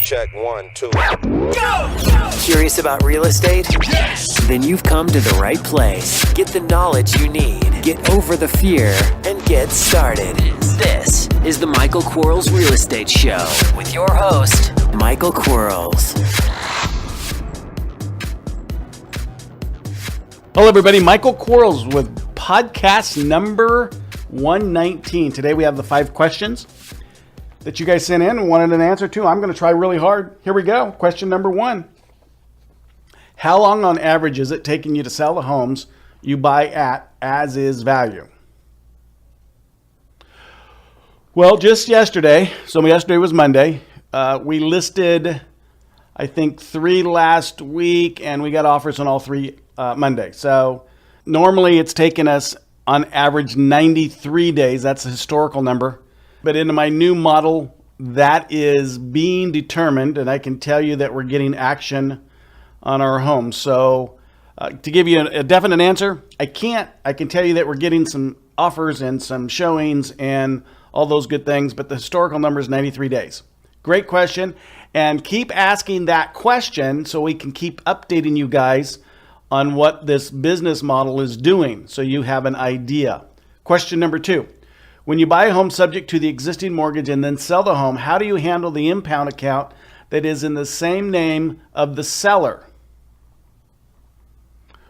Check 1, 2. Go! Curious about real estate? Yes! Then you've come to the right place. Get the knowledge you need. Get over the fear and get started. This is the Michael Quarles Real Estate Show with your host, Michael Quarles. Hello, everybody. Michael Quarles with podcast number 119. Today we have the 5 questions that you guys sent in and wanted an answer to. I'm going to try really hard. Here we go. Question number 1. How long on average is it taking you to sell the homes you buy at as is value? Well, just yesterday, so yesterday was Monday, we listed, I think, 3 last week, and we got offers on all 3 Monday. So normally it's taken us on average 93 days. That's a historical number. But in my new model, that is being determined, and I can tell you that we're getting action on our home. So to give you a definite answer, I can't. I can tell you that we're getting some offers and some showings and all those good things, but the historical number is 93 days. Great question, and keep asking that question so we can keep updating you guys on what this business model is doing so you have an idea. Question number 2. When you buy a home subject to the existing mortgage and then sell the home, how do you handle the impound account that is in the same name of the seller?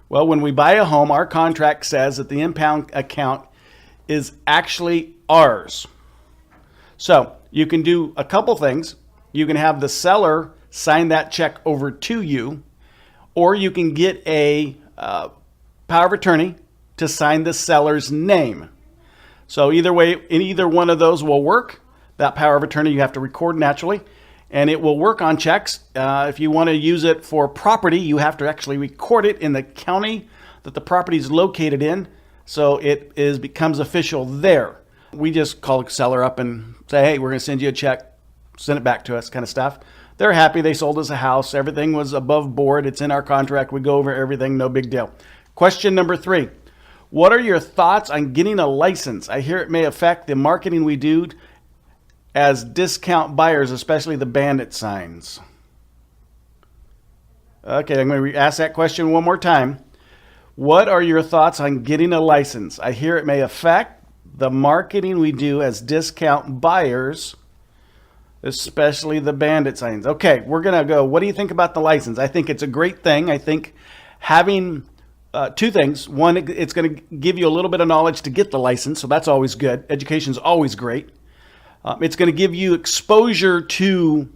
Well, when we buy a home, our contract says that the impound account is actually ours. So you can do a couple things. You can have the seller sign that check over to you, or you can get a power of attorney to sign the seller's name. So either way, in either one of those will work. That power of attorney you have to record naturally, and it will work on checks. If you want to use it for property, you have to actually record it in the county that the property is located in, so it becomes official there. We just call the seller up and say, hey, we're going to send you a check, send it back to us, kind of stuff. They're happy. They sold us a house. Everything was above board. It's in our contract. We go over everything. No big deal. Question number 3. What are your thoughts on getting a license? I hear it may affect the marketing we do as discount buyers, especially the bandit signs. Okay, I'm going to ask that question one more time. What are your thoughts on getting a license? I hear it may affect the marketing we do as discount buyers, especially the bandit signs. Okay, we're going to go. What do you think about the license? I think it's a great thing. I think having 2 things. One, it's going to give you a little bit of knowledge to get the license, so that's always good. Education is always great. It's going to give you exposure to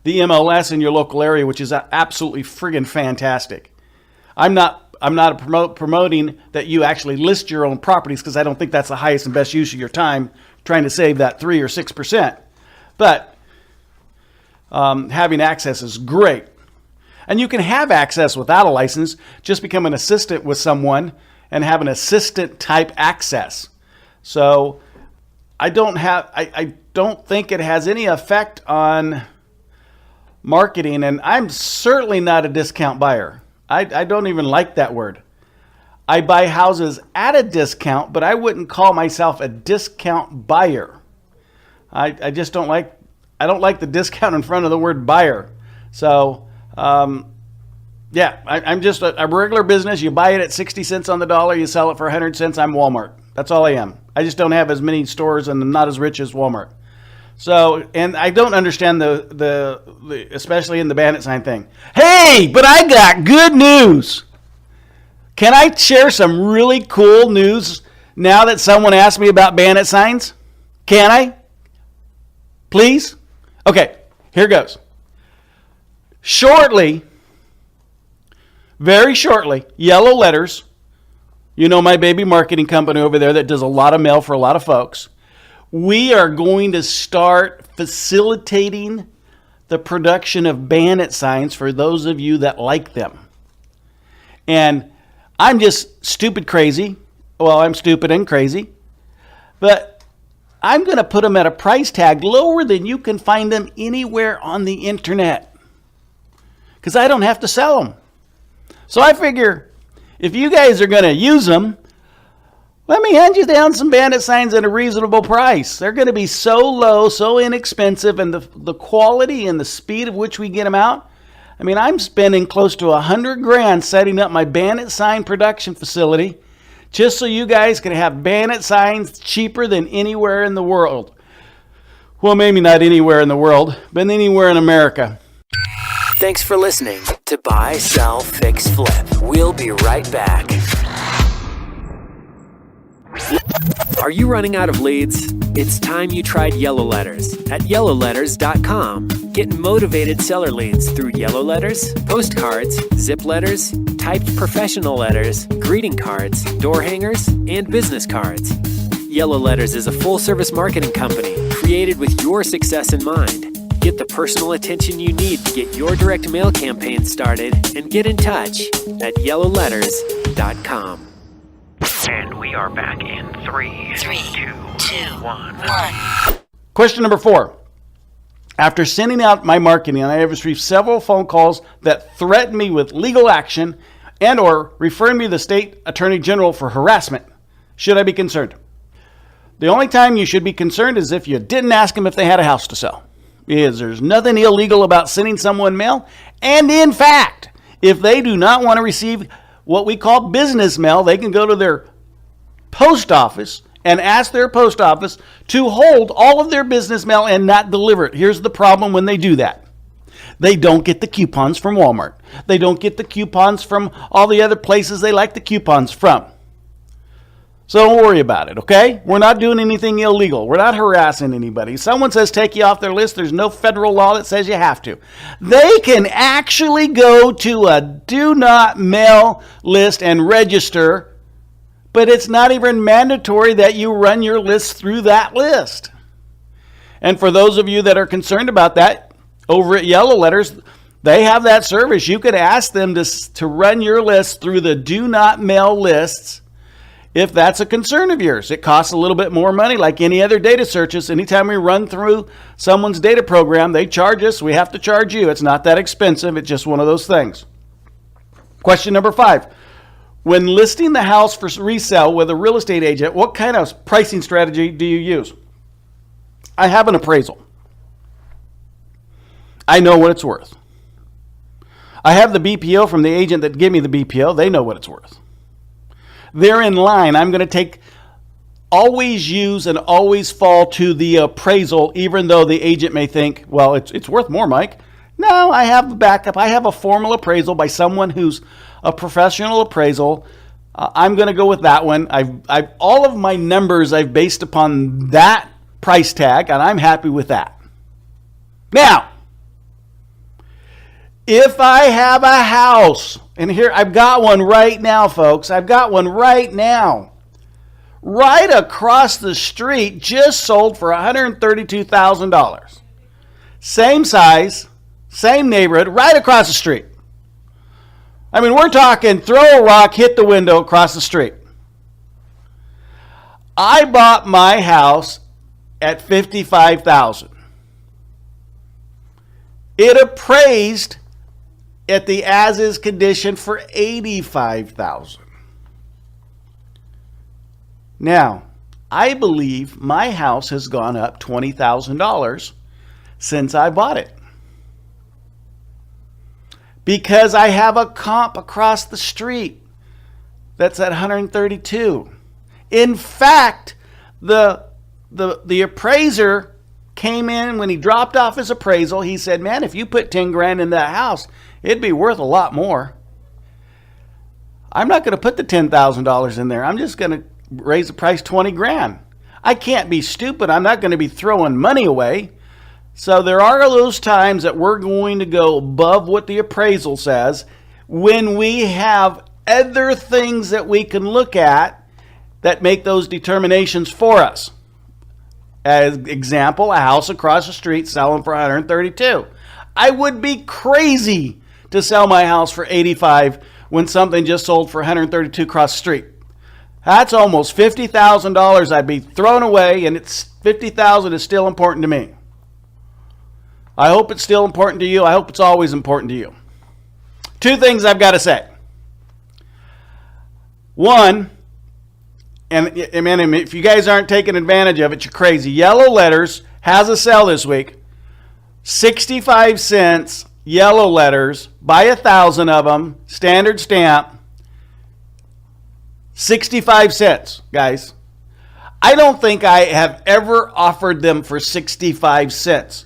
the MLS in your local area, which is absolutely friggin' fantastic. I'm not promoting that you actually list your own properties, because I don't think that's the highest and best use of your time trying to save that 3 or 6%. But having access is great. And you can have access without a license, just become an assistant with someone and have an assistant type access. So I don't think it has any effect on marketing, and I'm certainly not a discount buyer. I don't even like that word. I buy houses at a discount, but I wouldn't call myself a discount buyer. I just don't like the discount in front of the word buyer. So I'm just a regular business. You buy it at 60 cents on the dollar, you sell it for 100 cents. I'm Walmart. That's all I am. I just don't have as many stores and I'm not as rich as Walmart. So, and I don't understand the especially in the bandit sign thing. Hey, but I got good news. Can I share some really cool news now that someone asked me about bandit signs? Can I? Please? Okay, here goes. Shortly, very shortly, yellow letters, you know my baby marketing company over there that does a lot of mail for a lot of folks. We are going to start facilitating the production of bandit signs for those of you that like them. And I'm just stupid crazy. Well, I'm stupid and crazy. But I'm going to put them at a price tag lower than you can find them anywhere on the internet, because I don't have to sell them. So I figure if you guys are going to use them, Let me hand you down some bandit signs at a reasonable price. They're going to be so low, so inexpensive, and the quality and the speed of which we get them out. I mean, I'm spending close to $100,000 setting up my bandit sign production facility just so you guys can have bandit signs cheaper than anywhere in the world. Well, maybe not anywhere in the world, but anywhere in America. Thanks for listening to Buy, Sell, Fix, Flip. We'll be right back. Are you running out of leads? It's time you tried Yellow Letters at yellowletters.com. Get motivated seller leads through yellow letters, postcards, zip letters, typed professional letters, greeting cards, door hangers, and business cards. Yellow Letters is a full-service marketing company created with your success in mind. Get the personal attention you need to get your direct mail campaign started and get in touch at yellowletters.com. And we are back in 3, 2, 1. Question number 4. After sending out my marketing, I have received several phone calls that threaten me with legal action and or referring me to the state attorney general for harassment. Should I be concerned? The only time you should be concerned is if you didn't ask them if they had a house to sell. There's nothing illegal about sending someone mail. And in fact, if they do not want to receive what we call business mail, they can go to their post office and ask their post office to hold all of their business mail and not deliver it. Here's the problem when they do that. They don't get the coupons from Walmart. They don't get the coupons from all the other places they like the coupons from. So don't worry about it, okay? We're not doing anything illegal. We're not harassing anybody. If someone says take you off their list, there's no federal law that says you have to. They can actually go to a do not mail list and register, but it's not even mandatory that you run your list through that list. And for those of you that are concerned about that, over at Yellow Letters, they have that service. You could ask them to run your list through the do not mail lists if that's a concern of yours. It costs a little bit more money, like any other data searches. Anytime we run through someone's data program, they charge us. We have to charge you. It's not that expensive. It's just one of those things. Question number 5. When listing the house for resale with a real estate agent, what kind of pricing strategy do you use? I have an appraisal. I know what it's worth. I have the BPO from the agent that gave me the BPO. They know what it's worth. They're in line. I'm going to always use and always fall to the appraisal, even though the agent may think, well, it's worth more, Mike. No, I have a backup. I have a formal appraisal by someone who's a professional appraisal. I'm going to go with that one. I've all of my numbers I've based upon that price tag, and I'm happy with that. Now, if I have a house, and here I've got one right now, folks. I've got one right now. Right across the street, just sold for $132,000. Same size, same neighborhood, right across the street. I mean, we're talking throw a rock, hit the window across the street. I bought my house at $55,000. It appraised at the as-is condition for $85,000. Now, I believe my house has gone up $20,000 since I bought it, because I have a comp across the street that's at 132. In fact, the appraiser came in when he dropped off his appraisal. He said, "Man, if you put 10 grand in that house, it'd be worth a lot more." I'm not going to put the $10,000 in there. I'm just going to raise the price 20 grand. I can't be stupid. I'm not going to be throwing money away. So there are those times that we're going to go above what the appraisal says when we have other things that we can look at that make those determinations for us. As example, a house across the street selling for 132. I would be crazy to sell my house for 85 when something just sold for 132 across the street. That's almost $50,000 I'd be throwing away, and it's $50,000 is still important to me. I hope it's still important to you. I hope it's always important to you. 2 things I've got to say. One, and man, if you guys aren't taking advantage of it, you're crazy. Yellow Letters has a sale this week. 65 cents yellow letters. Buy 1,000 of them. Standard stamp. 65 cents, guys. I don't think I have ever offered them for 65 cents.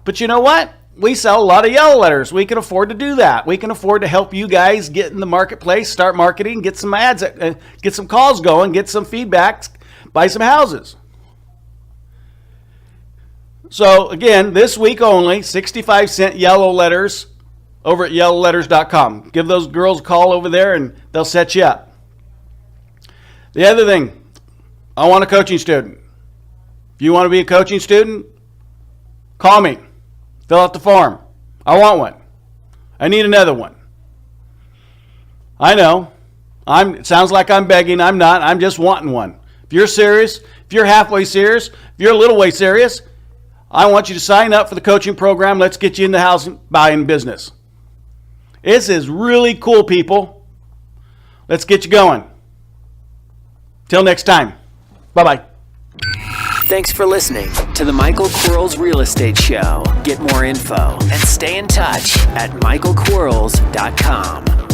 But you know what? We sell a lot of yellow letters. We can afford to do that. We can afford to help you guys get in the marketplace, start marketing, get some ads, get some calls going, get some feedbacks, buy some houses. So again, this week only, 65 cent yellow letters over at yellowletters.com. Give those girls a call over there and they'll set you up. The other thing, I want a coaching student. If you want to be a coaching student, call me. Fill out the form. I want one. I need another one. I know. It sounds like I'm begging. I'm not. I'm just wanting one. If you're serious, if you're halfway serious, if you're a little way serious, I want you to sign up for the coaching program. Let's get you in the house buying business. This is really cool, people. Let's get you going. Till next time. Bye-bye. Thanks for listening to the Michael Quarles Real Estate Show. Get more info and stay in touch at michaelquarles.com.